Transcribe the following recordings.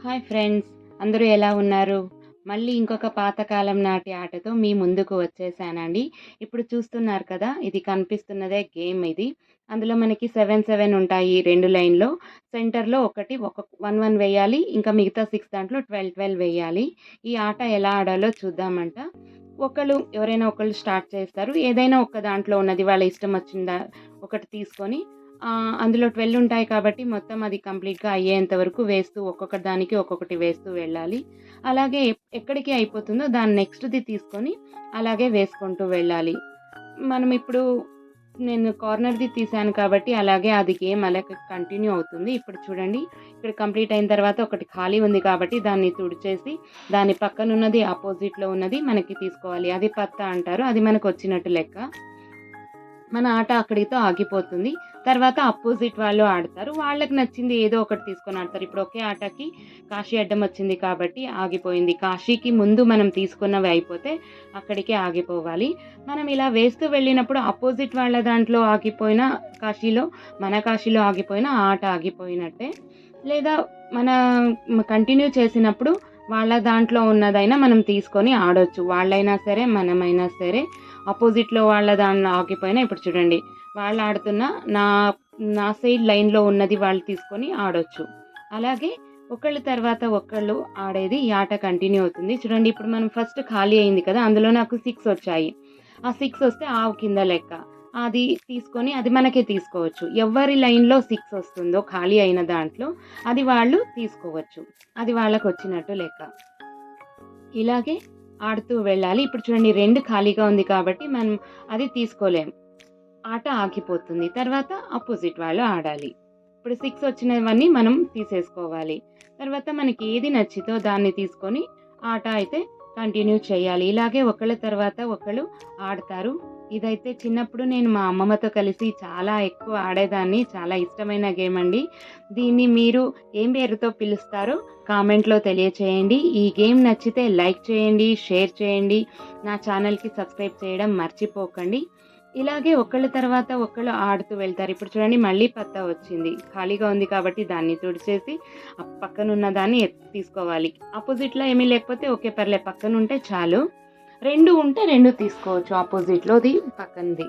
Hi friends, అందరూ ఎలా ఉన్నారు? మళ్ళీ ఇంకొక పాతకాలం నాటి ఆటతో మీ ముందుకు వచ్చేసానండి. ఇప్పుడు చూస్తున్నారు కదా! ఇది కనిపిస్తున్నదే గేమ్ ఇది. అందులో మనకి 7, 7 ఉంటాయి 2 లైన్‌లో. సెంటర్‌లో ఒకటి 1, 1 వేయాలి. ఇంకా మిగతా 6 దాంట్లో 12, 12 వేయాలి. ఈ ఆట ఎలా ఆడాలో చూద్దామంట. ఎవరైనా ఒకళ్ళు స్టార్ట్ చేస్తారు. ఏదైనా ఒక దాంట్లో ఉన్నది వాళ్ళ ఇష్టం వచ్చిందా ఒకటి తీసుకొని అందులో 12 ఉంటాయి కాబట్టి మొత్తం అది కంప్లీట్‌గా అయ్యేంత వరకు వేస్తూ ఒక్కొక్క దానికి ఒక్కొక్కటి వేస్తూ వెళ్ళాలి. అలాగే ఎక్కడికి అయిపోతుందో దాని నెక్స్ట్‌ది తీసుకొని అలాగే వేసుకుంటూ వెళ్ళాలి. మనం ఇప్పుడు నేను కార్నర్‌ది తీశాను కాబట్టి అలాగే అది గేమ్ అలాగే కంటిన్యూ అవుతుంది. ఇప్పుడు చూడండి, ఇక్కడ కంప్లీట్ అయిన తర్వాత ఒకటి ఖాళీ ఉంది కాబట్టి దాన్ని తుడిచేసి దాని పక్కనున్నది అపోజిట్‌లో ఉన్నది మనకి తీసుకోవాలి. అది పత్తా అంటారు. అది మనకొచ్చినట్టు లెక్క. మన ఆట అక్కడితో ఆగిపోతుంది. తర్వాత అపోజిట్ వాళ్ళు ఆడతారు. వాళ్ళకి నచ్చింది ఏదో ఒకటి తీసుకొని ఆడతారు. ఇప్పుడు ఒకే ఆటకి కాశీ అడ్డం వచ్చింది కాబట్టి ఆగిపోయింది. కాశీకి ముందు మనం తీసుకున్నవి అయిపోతే అక్కడికే ఆగిపోవాలి. మనం ఇలా వేస్తూ వెళ్ళినప్పుడు అపోజిట్ వాళ్ళ దాంట్లో ఆగిపోయినా మన కాశీలో ఆగిపోయినా ఆ ఆట ఆగిపోయినట్టే. లేదా మన కంటిన్యూ చేసినప్పుడు వాళ్ళ దాంట్లో ఉన్నదైనా మనం తీసుకొని ఆడొచ్చు. వాళ్ళైనా సరే, మనమైనా సరే. అపోజిట్‌లో వాళ్ళ దానిలో ఆగిపోయినా ఇప్పుడు చూడండి, వాళ్ళు ఆడుతున్న నా నా సైడ్ లైన్‌లో ఉన్నది వాళ్ళు తీసుకొని ఆడొచ్చు. అలాగే ఒకళ్ళ తర్వాత ఒకళ్ళు ఆడేది ఈ ఆట కంటిన్యూ అవుతుంది. చూడండి, ఇప్పుడు మనం ఫస్ట్ ఖాళీ అయింది కదా! అందులో నాకు 6 వచ్చాయి. ఆ 6 వస్తే ఆవు కింద లెక్క. అది తీసుకొని అది మనకే తీసుకోవచ్చు. ఎవరి లైన్‌లో 6 వస్తుందో ఖాళీ అయిన దాంట్లో అది వాళ్ళు తీసుకోవచ్చు. అది వాళ్ళకొచ్చినట్టు లెక్క. ఇలాగే ఆడుతూ వెళ్ళాలి. ఇప్పుడు చూడండి, 2 ఖాళీగా ఉంది కాబట్టి మనం అది తీసుకోలేం. ఆట ఆగిపోతుంది. తర్వాత అపోజిట్ వాళ్ళు ఆడాలి. ఇప్పుడు 6 వచ్చినవన్నీ మనం తీసేసుకోవాలి. తర్వాత మనకి ఏది నచ్చితో దాన్ని తీసుకొని ఆట అయితే కంటిన్యూ చేయాలి. ఇలాగే ఒకళ్ళ తర్వాత ఒకళ్ళు ఆడతారు. ఇదైతే చిన్నప్పుడు నేను మా అమ్మమ్మతో కలిసి చాలా ఎక్కువ ఆడేదాన్ని. చాలా ఇష్టమైన గేమ్ అండి. దీన్ని మీరు ఏం పేరుతో పిలుస్తారో కామెంట్‌లో తెలియచేయండి. ఈ గేమ్ నచ్చితే లైక్ చేయండి, షేర్ చేయండి. నా ఛానల్‌కి సబ్స్క్రైబ్ చేయడం మర్చిపోకండి. ఇలాగే ఒకళ్ళ తర్వాత ఒకళ్ళు ఆడుతూ వెళ్తారు. ఇప్పుడు చూడండి, మళ్ళీ పత్తా వచ్చింది. ఖాళీగా ఉంది కాబట్టి దాన్ని తుడిచేసి పక్కనున్న దాన్ని తీసుకోవాలి. అపోజిట్‌లో ఏమీ లేకపోతే ఓకే, పర్లేదు, పక్కనుంటే చాలు. 2 ఉంటే 2 తీసుకోవచ్చు అపోజిట్‌లోది, పక్కనది.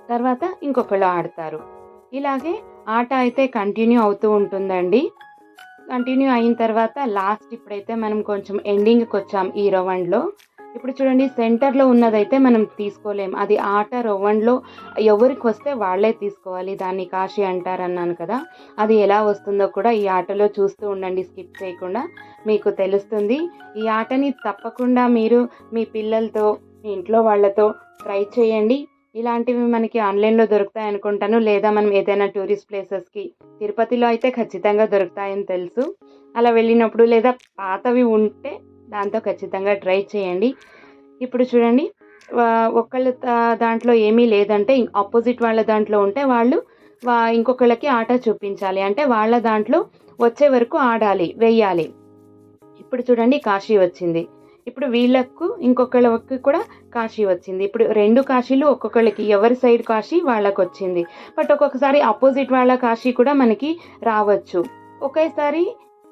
తర్వాత ఇంకొకళ్ళు ఆడతారు. ఇలాగే ఆట అయితే కంటిన్యూ అవుతూ ఉంటుందండి. కంటిన్యూ అయిన తర్వాత లాస్ట్ ఇప్పుడైతే మనం కొంచెం ఎండింగ్‌కొచ్చాం ఈ రౌండ్‌లో. ఇప్పుడు చూడండి, సెంటర్‌లో ఉన్నదైతే మనం తీసుకోలేం. అది ఆట రౌండ్‌లో ఎవరికొస్తే వాళ్ళే తీసుకోవాలి. దాన్ని కాశీ అంటారన్నాను కదా! అది ఎలా వస్తుందో కూడా ఈ ఆటలో చూస్తూ ఉండండి స్కిప్ చేయకుండా. మీకు తెలుస్తుంది. ఈ ఆటని తప్పకుండా మీరు మీ పిల్లలతో, మీ ఇంట్లో వాళ్ళతో ట్రై చేయండి. ఇలాంటివి మనకి ఆన్‌లైన్‌లో దొరుకుతాయనుకుంటాను. లేదా మనం ఏదైనా టూరిస్ట్ ప్లేసెస్‌కి, తిరుపతిలో అయితే ఖచ్చితంగా దొరుకుతాయని తెలుసు. అలా వెళ్ళినప్పుడు లేదా పాతవి ఉంటే దాంతో ఖచ్చితంగా ట్రై చేయండి. ఇప్పుడు చూడండి, ఒకళ్ళ దాంట్లో ఏమీ లేదంటే అపోజిట్ వాళ్ళ దాంట్లో ఉంటే వాళ్ళు ఇంకొకళ్ళకి ఆట చూపించాలి. అంటే వాళ్ళ దాంట్లో వచ్చే వరకు ఆడాలి, వెయ్యాలి. ఇప్పుడు చూడండి, కాశీ వచ్చింది. ఇప్పుడు వీళ్ళకు ఇంకొకళ్ళకి కూడా కాశీ వచ్చింది. ఇప్పుడు 2 కాశీలు ఒక్కొక్కళ్ళకి, ఎవరి సైడ్ కాశీ వాళ్ళకొచ్చింది. బట్ ఒక్కొక్కసారి అపోజిట్ వాళ్ళ కాశీ కూడా మనకి రావచ్చు. ఒకేసారి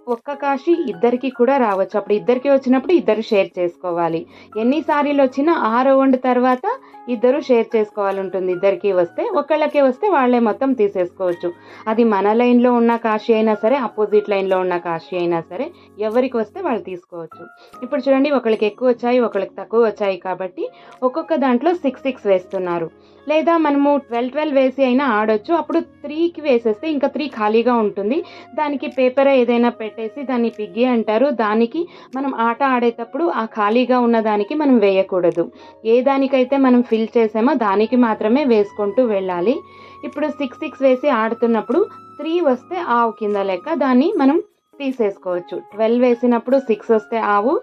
ఒక్క కాశీ ఇద్దరికి కూడా రావచ్చు. అప్పుడు ఇద్దరికి వచ్చినప్పుడు ఇద్దరు షేర్ చేసుకోవాలి. ఎన్ని సారీలొచ్చినా ఆ రౌండ్ తర్వాత ఇద్దరు షేర్ చేసుకోవాలుంటుంది. ఇద్దరికీ వస్తే, ఒకళ్ళకే వస్తే వాళ్ళే మొత్తం తీసేసుకోవచ్చు. అది మన లైన్‌లో ఉన్న కాశీ అయినా సరే, అపోజిట్ లైన్‌లో ఉన్న కాశీ అయినా సరే, ఎవరికి వస్తే వాళ్ళు తీసుకోవచ్చు. ఇప్పుడు చూడండి, ఒకళ్ళకి ఎక్కువ వచ్చాయి, ఒకళ్ళకి తక్కువ వచ్చాయి కాబట్టి ఒక్కొక్క దాంట్లో 6, 6 వేస్తున్నారు. లేదా మనము 12, 12 వేసి అయినా ఆడొచ్చు. అప్పుడు 3కి వేసేస్తే ఇంకా 3 ఖాళీగా ఉంటుంది. దానికి పేపర్ ఏదైనా పెట్టేసి దాన్ని పిగ్గి అంటారు. దానికి మనం ఆట ఆడేటప్పుడు ఆ ఖాళీగా ఉన్న దానికి మనం వేయకూడదు. ఏ దానికైతే మనం ఫిల్ చేసామో దానికి మాత్రమే వేసుకుంటూ వెళ్ళాలి. ఇప్పుడు 6, 6 వేసి ఆడుతున్నప్పుడు 3 వస్తే ఆవు కింద లెక్క. దాన్ని మనం తీసేసుకోవచ్చు. 12 వేసినప్పుడు 6 వస్తే ఆవు,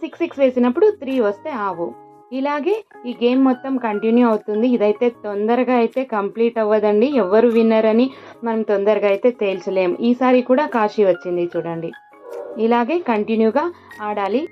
6, 6 వేసినప్పుడు 3 వస్తే ఆవు. ఇలాగే ఈ గేమ్ మొత్తం కంటిన్యూ అవుతుంది. ఇదైతే తొందరగా అయితే కంప్లీట్ అవ్వదండి. ఎవరు విన్నర్ అని మనం తొందరగా అయితే తేల్చలేం. ఈసారి కూడా కాశీ వచ్చింది చూడండి. ఇలాగే కంటిన్యూగా ఆడాలి.